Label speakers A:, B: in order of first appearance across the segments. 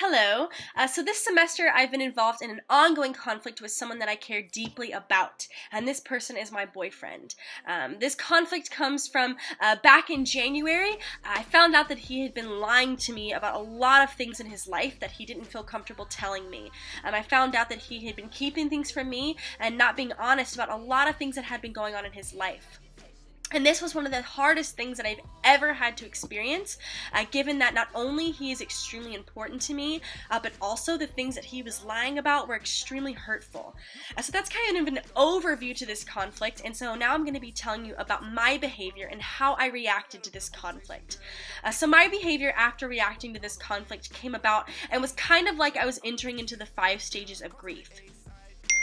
A: Hello. So this semester I've been involved in an ongoing conflict with someone that I care deeply about, and this person is my boyfriend. This conflict comes from back in January. I found out that he had been lying to me about a lot of things in his life that he didn't feel comfortable telling me. I found out that he had been keeping things from me and not being honest about a lot of things that had been going on in his life. And this was one of the hardest things that I've ever had to experience, given that not only he is extremely important to me, but also the things that he was lying about were extremely hurtful. So that's kind of an overview to this conflict, and so now I'm going to be telling you about my behavior and how I reacted to this conflict. So my behavior after reacting to this conflict came about and was kind of like I was entering into the 5 stages of grief.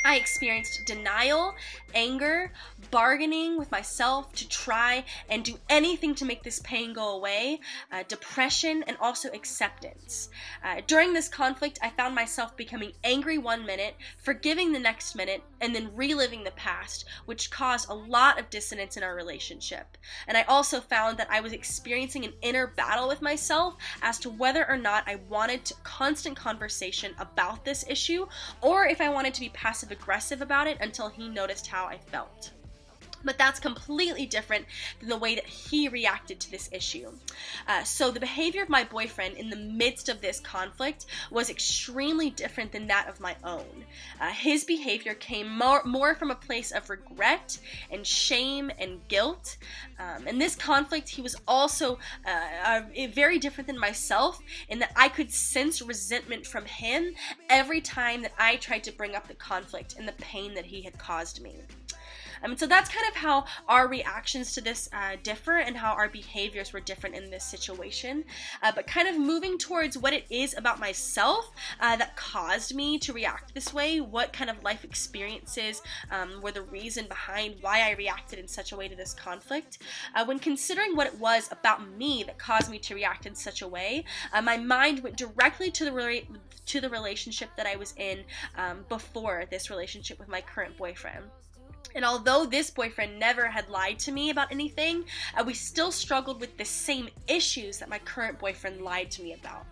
A: I experienced denial, anger, bargaining with myself to try and do anything to make this pain go away, depression, and also acceptance. During this conflict, I found myself becoming angry one minute, forgiving the next minute, and then reliving the past, which caused a lot of dissonance in our relationship. And I also found that I was experiencing an inner battle with myself as to whether or not I wanted constant conversation about this issue, or if I wanted to be passive-aggressive about it until he noticed how I felt. But that's completely different than the way that he reacted to this issue. So the behavior of my boyfriend in the midst of this conflict was extremely different than that of my own. His behavior came more from a place of regret and shame and guilt. In this conflict, he was also very different than myself in that I could sense resentment from him every time that I tried to bring up the conflict and the pain that he had caused me. So that's kind of how our reactions to this differ and how our behaviors were different in this situation. But kind of moving towards what it is about myself that caused me to react this way, what kind of life experiences were the reason behind why I reacted in such a way to this conflict. When considering what it was about me that caused me to react in such a way, my mind went directly to the relationship that I was in before this relationship with my current boyfriend. And although this boyfriend never had lied to me about anything, we still struggled with the same issues that my current boyfriend lied to me about.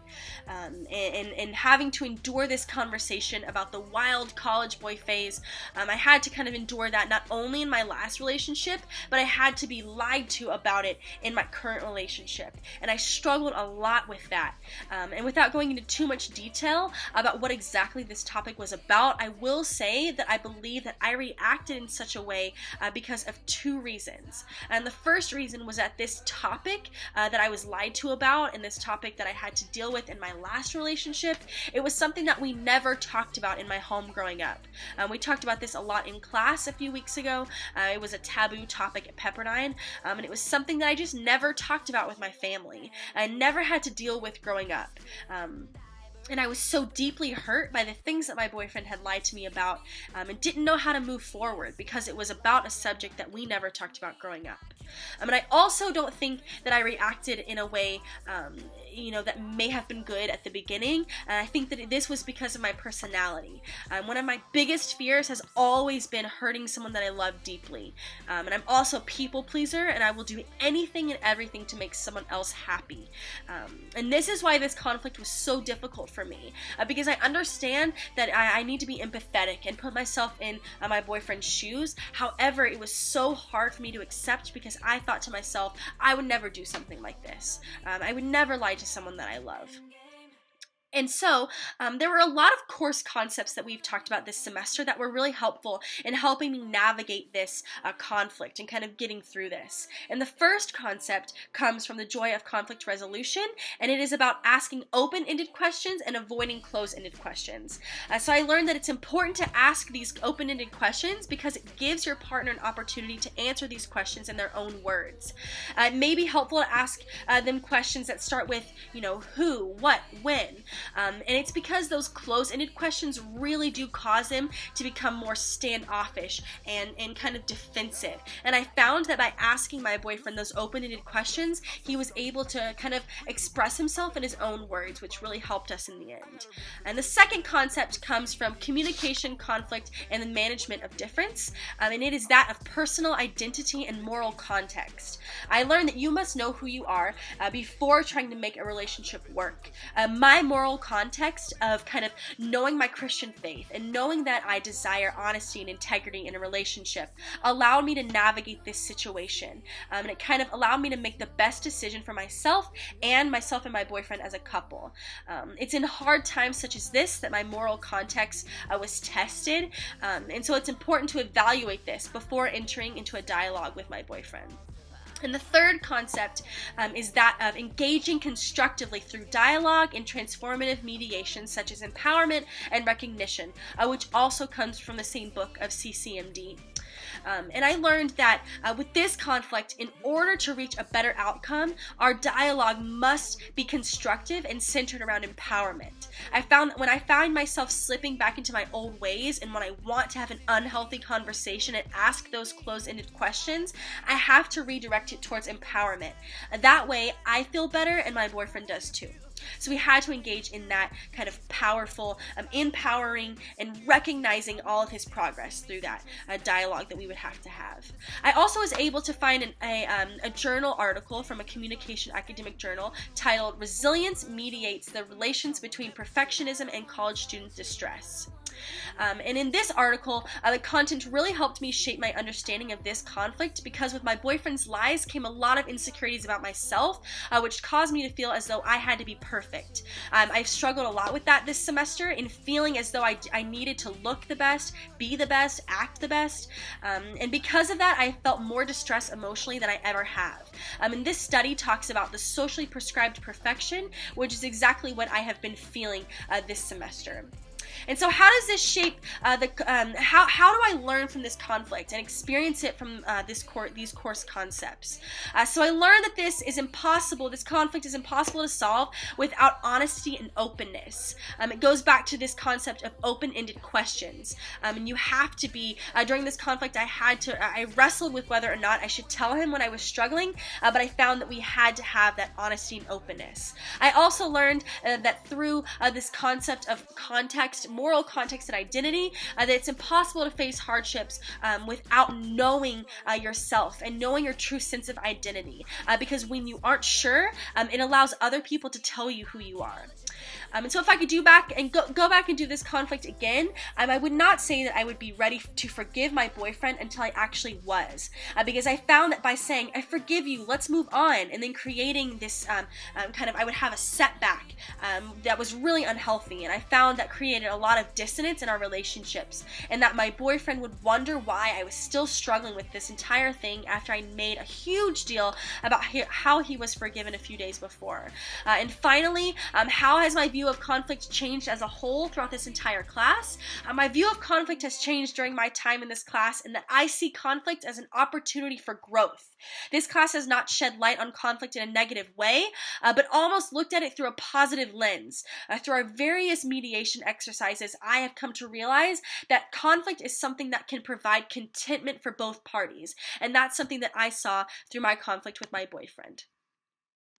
A: And having to endure this conversation about the wild college boy phase, I had to kind of endure that not only in my last relationship, but I had to be lied to about it in my current relationship. And I struggled a lot with that. And without going into too much detail about what exactly this topic was about, I will say that I believe that I reacted in such a way because of 2 reasons. And the first reason was that this topic that I was lied to about and this topic that I had to deal with in my last relationship, it was something that we never talked about in my home growing up. We talked about this a lot in class a few weeks ago. It was a taboo topic at Pepperdine, and it was something that I just never talked about with my family. I never had to deal with growing up. And I was so deeply hurt by the things that my boyfriend had lied to me about and didn't know how to move forward because it was about a subject that we never talked about growing up. And I also don't think that I reacted in a way, that may have been good at the beginning. And I think that this was because of my personality. One of my biggest fears has always been hurting someone that I love deeply. And I'm also a people pleaser, and I will do anything and everything to make someone else happy. And this is why this conflict was so difficult for me, because I understand that I need to be empathetic and put myself in my boyfriend's shoes. However, it was so hard for me to accept because I thought to myself, I would never do something like this. I would never lie to someone that I love. And so there were a lot of course concepts that we've talked about this semester that were really helpful in helping me navigate this conflict and kind of getting through this. And the first concept comes from the Joy of Conflict Resolution, and it is about asking open-ended questions and avoiding closed-ended questions. So I learned that it's important to ask these open-ended questions because it gives your partner an opportunity to answer these questions in their own words. It may be helpful to ask them questions that start with, who, what, when. And it's because those close-ended questions really do cause them to become more standoffish and kind of defensive. And I found that by asking my boyfriend those open-ended questions, he was able to kind of express himself in his own words, which really helped us in the end. And the second concept comes from communication, conflict, and the management of difference. And it is that of personal identity and moral context. I learned that you must know who you are before trying to make a relationship work. My moral moral context of kind of knowing my Christian faith and knowing that I desire honesty and integrity in a relationship allowed me to navigate this situation. And it kind of allowed me to make the best decision for myself and my boyfriend as a couple. It's in hard times such as this that my moral context was tested. And so it's important to evaluate this before entering into a dialogue with my boyfriend. And the third concept is that of engaging constructively through dialogue and transformative mediation such as empowerment and recognition, which also comes from the same book of CCMD. And I learned that with this conflict, in order to reach a better outcome, our dialogue must be constructive and centered around empowerment. I found that when I find myself slipping back into my old ways and when I want to have an unhealthy conversation and ask those closed-ended questions, I have to redirect it towards empowerment. That way, I feel better and my boyfriend does too. So we had to engage in that kind of powerful, empowering, and recognizing all of his progress through that dialogue that we would have to have. I also was able to find a journal article from a communication academic journal titled "Resilience Mediates the Relations Between Perfectionism and College Student Distress." And in this article, the content really helped me shape my understanding of this conflict because with my boyfriend's lies came a lot of insecurities about myself, which caused me to feel as though I had to be perfect. I've struggled a lot with that this semester in feeling as though I needed to look the best, be the best, act the best. And because of that, I felt more distressed emotionally than I ever have. And this study talks about the socially prescribed perfection, which is exactly what I have been feeling this semester. And so how does this shape how do I learn from this conflict and experience it from these course concepts? So I learned that this conflict is impossible to solve without honesty and openness. It goes back to this concept of open-ended questions. And you have to be, during this conflict I wrestled with whether or not I should tell him when I was struggling, but I found that we had to have that honesty and openness. I also learned that through this concept of moral context and identity, that it's impossible to face hardships without knowing yourself and knowing your true sense of identity, because when you aren't sure, it allows other people to tell you who you are. And so if I could go back and do this conflict again, I would not say that I would be ready to forgive my boyfriend until I actually was, because I found that by saying, I forgive you, let's move on, and then creating this I would have a setback that was really unhealthy, and I found that created a lot of dissonance in our relationships, and that my boyfriend would wonder why I was still struggling with this entire thing after I made a huge deal about how he was forgiven a few days before. And finally, how has my view of conflict changed as a whole throughout this entire class? My view of conflict has changed during my time in this class in that I see conflict as an opportunity for growth. This class has not shed light on conflict in a negative way, but almost looked at it through a positive lens. Through our various mediation exercises, I have come to realize that conflict is something that can provide contentment for both parties, and that's something that I saw through my conflict with my boyfriend.